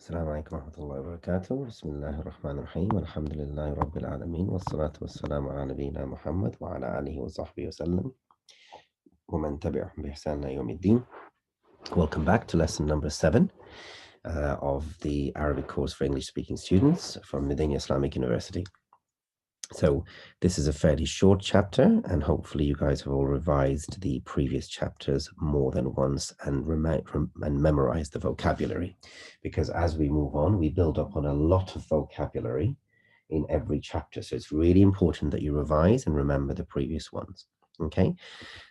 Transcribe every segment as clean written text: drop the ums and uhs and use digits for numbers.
السلام عليكم ورحمة الله وبركاته. بسم الله الرحمن الرحيم. الحمد لله رب العالمين والصلاة والسلام على نبينا محمد وعلى آله وصحبه وسلم ومن تبعهم بإحسان إلى يوم الدين. Welcome back to lesson number 7 of the Arabic course for English-speaking students from Madina Islamic University. So this is a fairly short chapter, and hopefully you guys have all revised the previous chapters more than once and memorized the vocabulary, because as we move on, we build up on a lot of vocabulary in every chapter. So it's really important that you revise and remember the previous ones. Okay,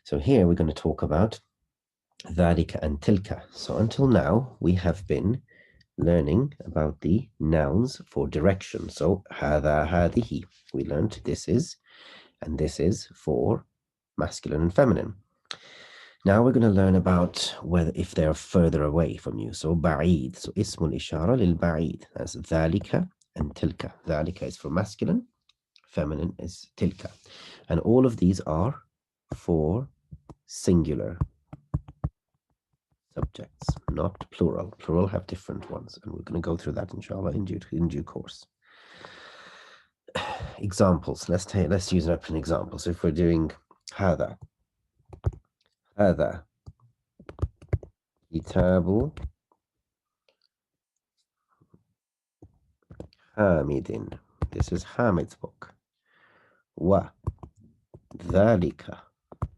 so here we're going to talk about ذلك and tilka. So until now, we have been learning about the nouns for direction. So هذا هذه. We learned this is, and this is for masculine and feminine. Now we're going to learn about whether if they're further away from you. So بعيد. So اسم الإشارة للبعيد. That's ذلك and tilka. ذلك is for masculine, feminine is tilka. And all of these are for singular subjects, not plural. Plural have different ones, and we're going to go through that inshallah in due course. Examples. Let's use an example. So if we're doing هذا كتاب حامد. This is Hamid's book. وذلك,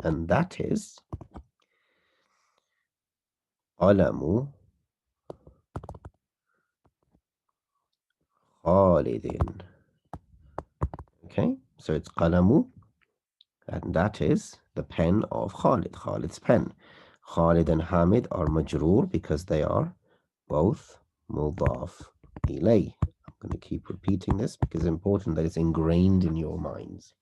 and that is قلم خالد. Okay, so it's قلم, and that is the pen of Khalid, Khalid's pen. Khalid and Hamid are majroor because they are both mudaf ilay. I'm going to keep repeating this because it's important that it's ingrained in your minds.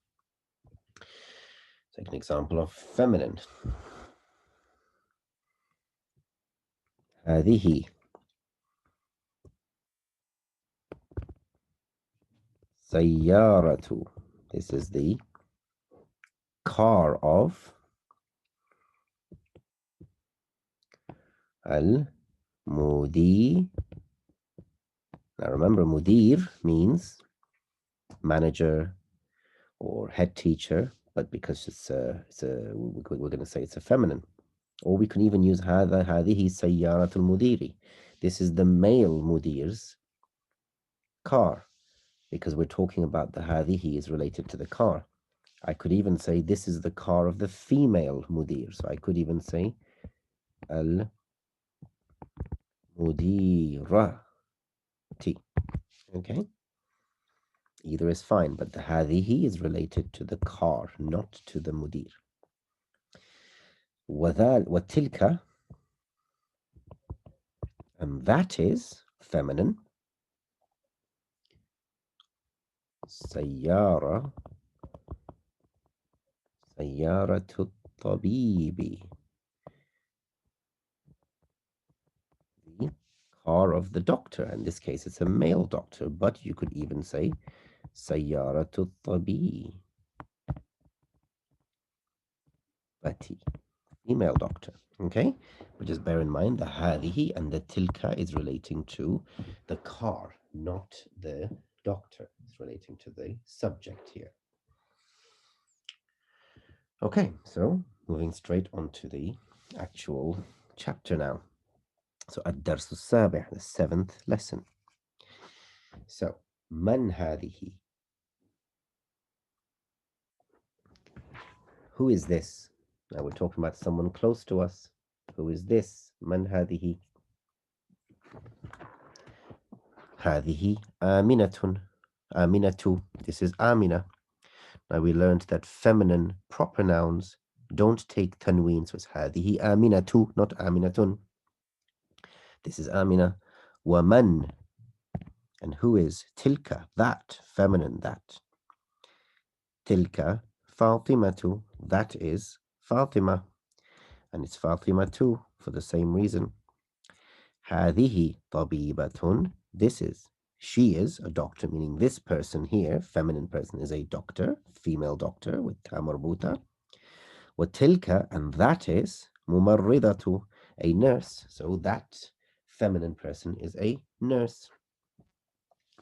Take an example of feminine. هذه سيارة. This is the car of al-mudir. Now remember, mudir means manager or head teacher, but because we're going to say it's a feminine. Or we can even use هذه سيارة المدير. This is the male mudir's car, because we're talking about the هذه is related to the car. I could even say this is the car of the female mudir. So I could even say al-mudirati. Okay? Either is fine, but the هذه is related to the car, not to the mudir. وتلك, and that is feminine. سيارة الطبيب. The car of the doctor. In this case, it's a male doctor, but you could even say سيارة الطبيب. Female doctor. Okay? But just bear in mind the هذه and the tilka is relating to the car, not the doctor. It's relating to the subject here. Okay, so moving straight on to the actual chapter now. So الدرس السابع, the 7th lesson. So من هذه? Who is this? Now we're talking about someone close to us. Who is this? من هذه? هذه آمنة. آمنة. This is Amina. Now we learned that feminine proper nouns don't take tanween, so it's هذه آمنة, not آمنة. This is Amina. ومن, and who is? tilka, that, feminine, that. tilka فاطمة, that is Fatima, and it's Fatima too for the same reason. هذه طبيبة, this is, she is a doctor, meaning this person here, feminine person, is a doctor, female doctor with ta marbuta. وتلك, and that is ممرضة, a nurse. So that feminine person is a nurse.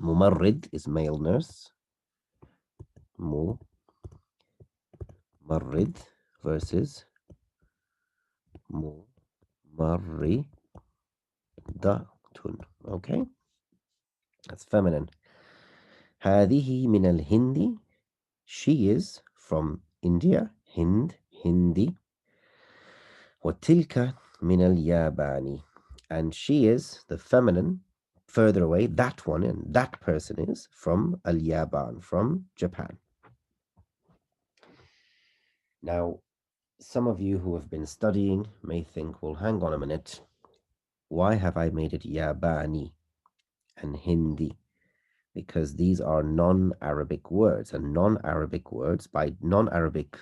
Mumarrid is male nurse. Mumarrid versus mumarridatun. Okay, that's feminine. هذه من الهند. She is from India. Hindi. وتلك من اليابان. And she is the feminine further away. That one and that person is from al-Yaban, from Japan. Now, some of you who have been studying may think, well, hang on a minute. Why have I made it Yabani and Hindi? Because these are non-Arabic words, and non-Arabic words, by non-Arabic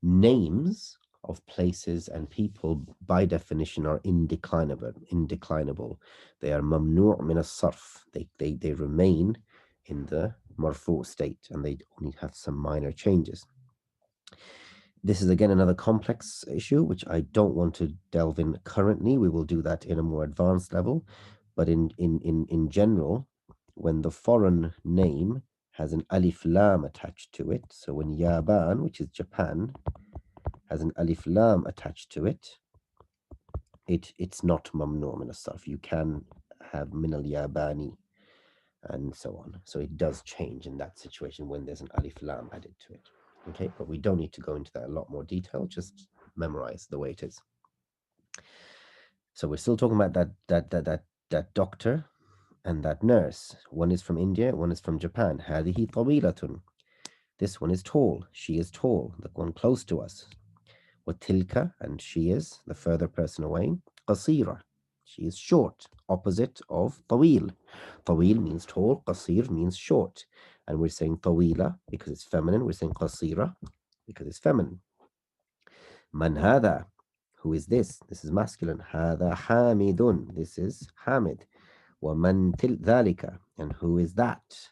names of places and people, by definition, are indeclinable. They are mamnu' min as-sarf. They remain in the marfu state, and they only have some minor changes. This is again another complex issue, which I don't want to delve in currently. We will do that in a more advanced level. But in general, when the foreign name has an alif lam attached to it, so when Yaban, which is Japan, has an alif lam attached to it, it's not mamnu' min as-sarf. You can have min al-Yabani and so on. So it does change in that situation when there's an alif lam added to it. Okay, but we don't need to go into that in a lot more detail. Just memorize the way it is. So we're still talking about that doctor and that nurse. One is from India, one is from Japan. هذه طويلة. This one is tall. She is tall. The one close to us. وتلك, and she is the further person away. قصيرة. She is short, opposite of طويل. طويل means tall, قصير means short. And we're saying طويلة because it's feminine. We're saying قصيرة because it's feminine. من هذا? Who is this? This is masculine. هذا حامد. This is Hamid. ومن ذلك? And who is that?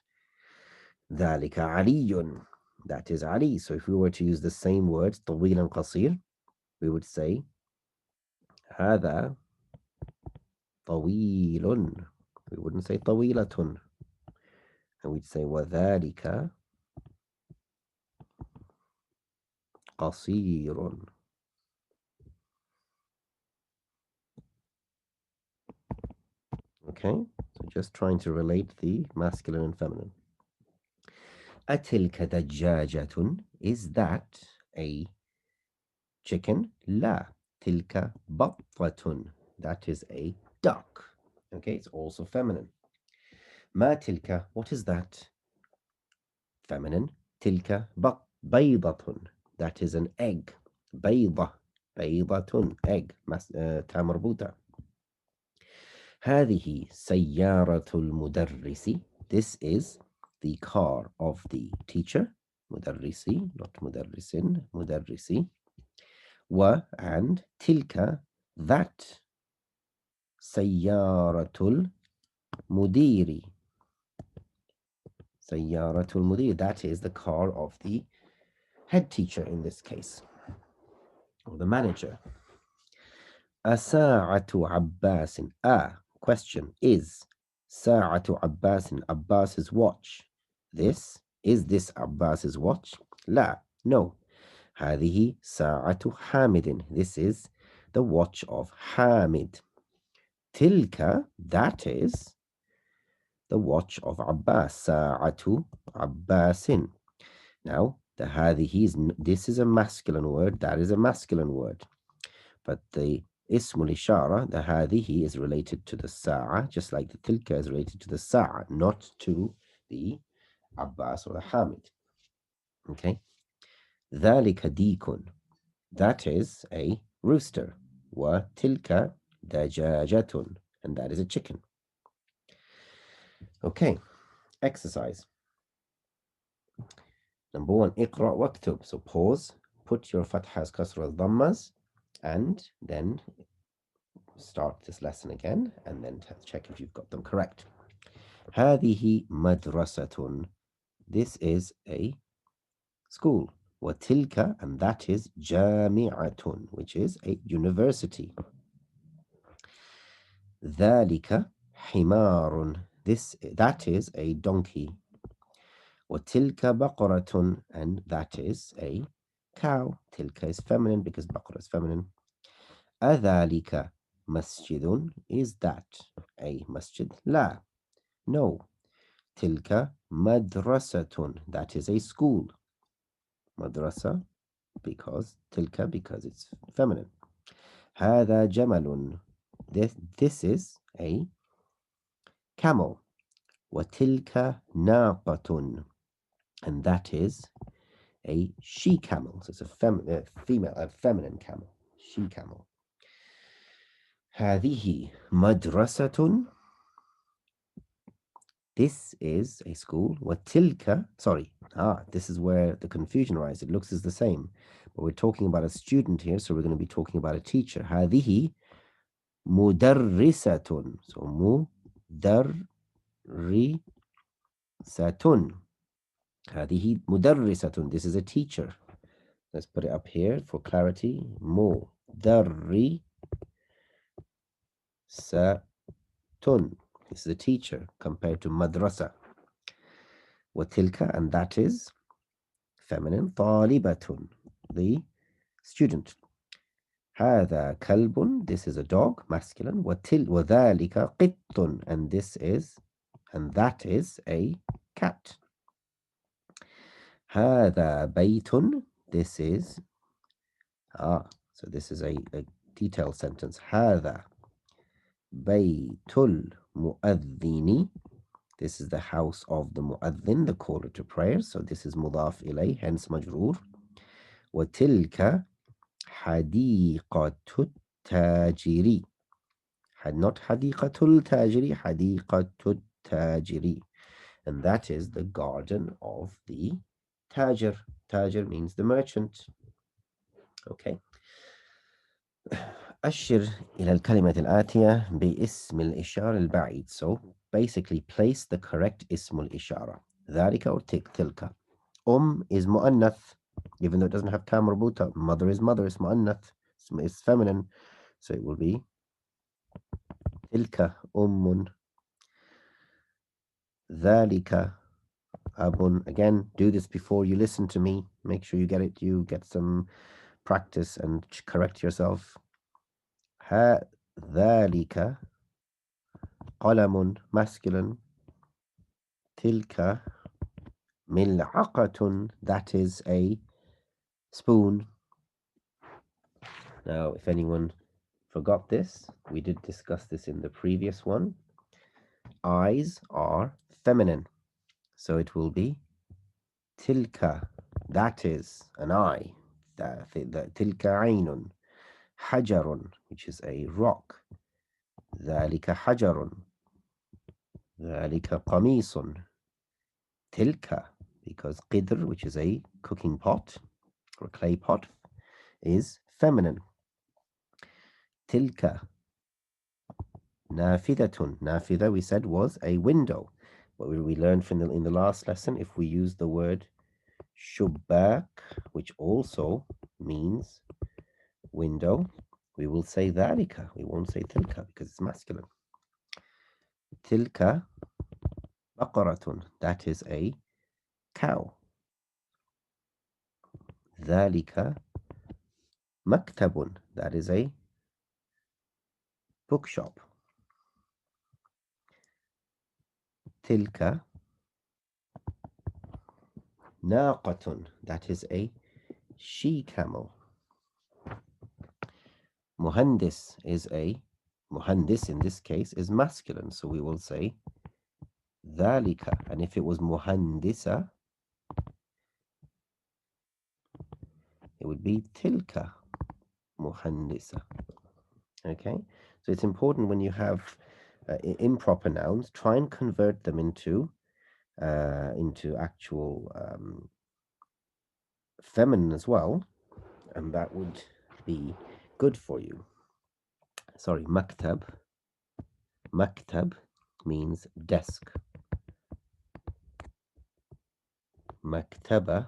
ذلك علي. That is Ali. So if we were to use the same words, طويل and قصير, we would say هذا طويل. We wouldn't say طويلة. And we'd say وذلك قصير. Okay, so just trying to relate the masculine and feminine. أتلك دجاجة? Is that a chicken? لا. تلك بطة. That is a duck. Okay, it's also feminine. ما تلك? What is that? Feminine. تلك بيضة. That is an egg. بيضة. بيضة. Egg. تاء مربوطة. هذه سيارة المدرس. This is the car of the teacher. مدرسي, not مدرس. مدرسي. and تلك, that سيارة المدير. سيارة المدير, that is the car of the head teacher in this case, or the manager. أساعة عباس. Question is ساعة عباس, Abbas's watch. Is this Abbas's watch? لا, no. هذه ساعة حامد. This is the watch of Hamid. تلك, that is the watch of Abbas. ساعة عباس. Now, the هذه this is a masculine word, that is a masculine word. But the اسم الإشارة, the هذه, is related to the sa'a, just like the tilka is related to the sa'a, not to the Abbas or the Hamid. Okay. ذلك ديك. That is a rooster. وتلك دجاجة. And that is a chicken. Okay. Exercise. Number 1, اقرأ واكتب. So pause, put your fathas, kasras, dhammas, and then start this lesson again, and then check if you've got them correct. هذه مدرسة. This is a school. وتلك, and that is جامعة, which is a university. ذلك حمار. That is a donkey. وتلك بقرة, and that is a cow. تلك is feminine because بقرة is feminine. أذلك مسجد, is that a masjid? لا, no. تلك مدرسة, that is a school. مدرسة because تلك because it's feminine. هذا جمل, this is a camel. وتلك ناقة, and that is a she camel. So it's a feminine camel. She camel. هذه مدرسة, this is a school. وتلك, sorry, this is where the confusion arises. It looks as the same, but we're talking about a student here, so we're going to be talking about a teacher. هذه مدرسة. So مدرسة. هذه مدرسة. This is a teacher. Let's put it up here for clarity. مدرسة. This is a teacher compared to madrasa. وتلك, and that is feminine. طالبة, the student. هذا كلب, this is a dog, masculine. وذلك قط, and that is a cat. هذا بيت, this is so this is a detailed sentence. هذا بيت المؤذن, this is the house of the mu'adhin, the caller to prayer. So this is مضاف إليه, hence مجرور. وتلك حديقة التاجر, not حديقة التاجر, حديقة التاجر, and that is the garden of the tajir. Tajir means the merchant. Okay. أشر إلى الكلمة الآتية باسم الإشارة البعيد. So basically place the correct اسم الإشارة. ذلك or تلك. is مؤنث, even though it doesn't have تاء مربوطة. Mother is mother, it's مؤنث, it's feminine, so it will be تلك أم. ذلك أب. Again, do this before you listen to me. Make sure you get some practice and correct yourself. ذلك قلم, masculine. تلك ملعقة, that is a spoon. Now, if anyone forgot this, we did discuss this in the previous one. Eyes are feminine, so it will be تلك, that is an eye. تلك عين. حجر, which is a rock. ذلك حجر. ذلك قميص. تلك, because قدر, which is a cooking pot or a clay pot, is feminine. تلك نافذة. نافذة, we said, was a window. But we learned in the last lesson, if we use the word شباك, which also means window, we will say ذلك. We won't say تلك because it's masculine. تلك بقرة, that is a cow. ذلك مكتب, that is a bookshop. تلك ناقة, that is a she camel. Muhandis muhandis in this case is masculine, so we will say ذلك. And if it was muhandisa, it would be tilka muhandisa. Okay, so it's important when you have improper nouns, try and convert them into actual feminine as well, and that would be good for you. Sorry, maktab. Maktab means desk. Maktaba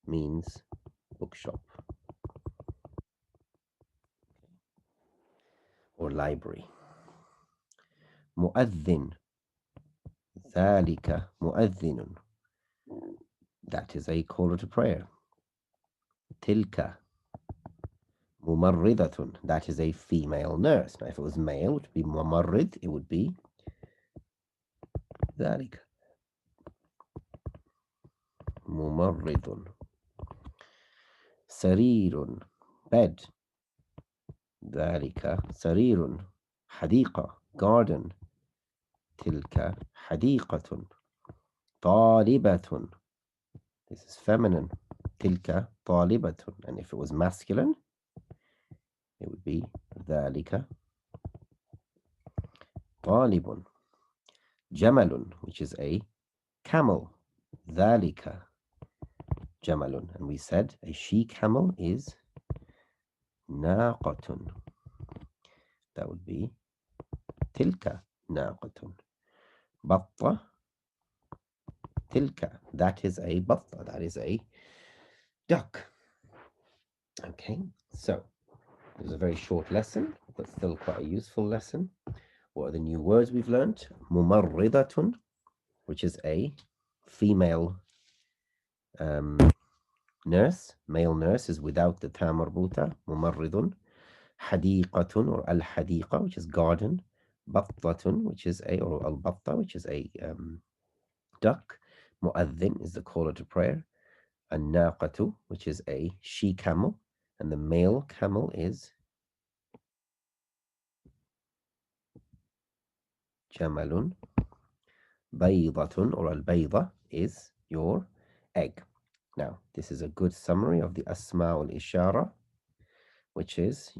means bookshop. or library. مؤذن. ذلك مؤذن. That is a caller to prayer. تلك ممرضة. That is a female nurse. Now, if it was male, it would be ممرض. It would be ذلك ممرض. سرير. Bed. ذلك سرير. حديقة. Garden. تلك حديقة. طالبة. This is feminine. تلك طالبة. And if it was masculine, it would be ذلك طالب. جمل, which is a camel. ذلك جمل. And we said a she camel is ناقة. That would be تلك ناقة. بطة. تلك. That is a بطة. That is a duck. Okay, so it was a very short lesson, but still quite a useful lesson. What are the new words we've learned? ممرضة, which is a female nurse. Male nurse is without the ta marbuta. ممرض. حديقة or الحديقة, which is garden. بطة, which is a, or البطة, which is a duck. مؤذن is the caller to prayer. الناقة, which is a she camel, and the male camel is جمل. بيضة or البيضة is your egg. Now, this is a good summary of the asma al-ishara, which is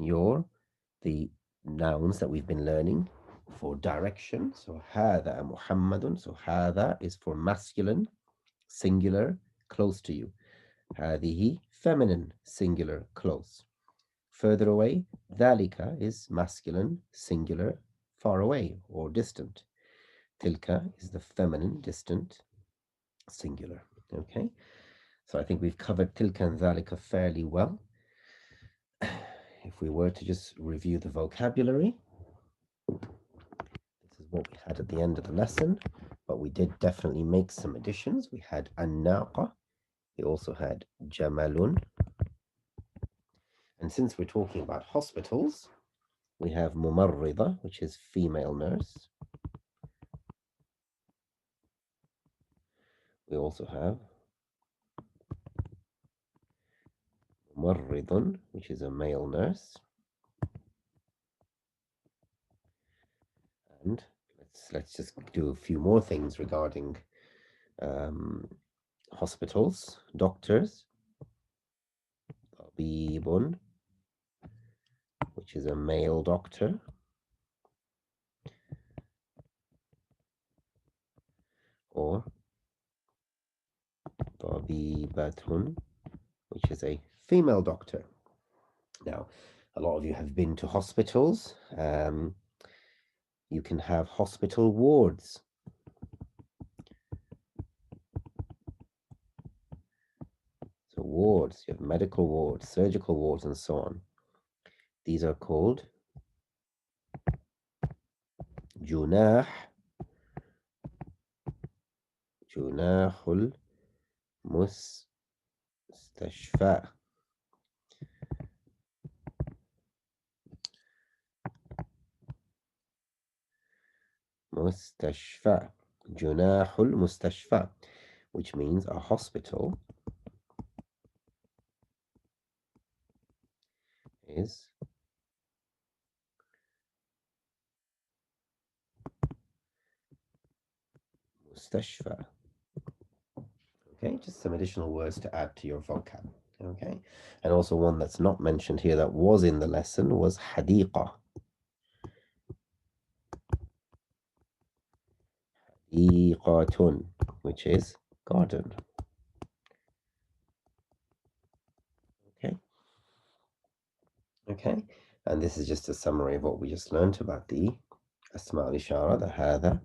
the nouns that we've been learning for direction. So هذا محمد. So هذا is for masculine, singular, close to you. هذه feminine, singular, close. Further away, ذلك is masculine, singular, far away or distant. Tilka is the feminine, distant, singular. Okay, so I think we've covered tilka and dhalika fairly well. If we were to just review the vocabulary, this is what we had at the end of the lesson, but we did definitely make some additions. We had an-naqa, we also had jamalun, and since we're talking about hospitals, we have mumarrida, which is female nurse. We also have mumarridun, which is a male nurse. And let's just do a few more things regarding hospitals. Doctors. Tabibun, which is a male doctor. Or tabibatun, which is a female doctor. Now, a lot of you have been to hospitals. You can have hospital wards. So wards, you have medical wards, surgical wards, and so on. These are called junah, junahul mustashfa. Mustashfa, junahul mustashfa, which means a hospital is mustashfa. Okay, just some additional words to add to your vocab. Okay, and also one that's not mentioned here that was in the lesson was hadiqa. Hadiqatun, which is garden. Okay, and this is just a summary of what we just learned about the asma al-ishara, the hadha,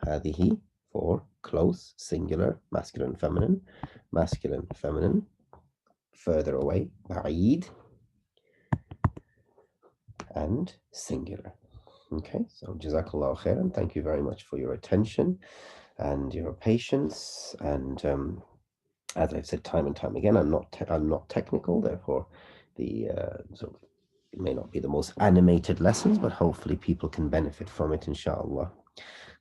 hadihi, for close, singular, masculine, feminine, further away, ba'id, and singular. Okay, so Jazakallah khairan. Thank you very much for your attention and your patience. And as I've said time and time again, I'm not technical, therefore the sort of it may not be the most animated lessons, but hopefully people can benefit from it, inshallah.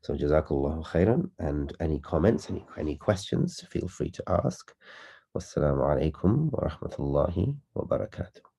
So Jazakallah khairan. And any comments, any questions, feel free to ask. Wassalamu alaikum wa rahmatullahi wa barakatuh.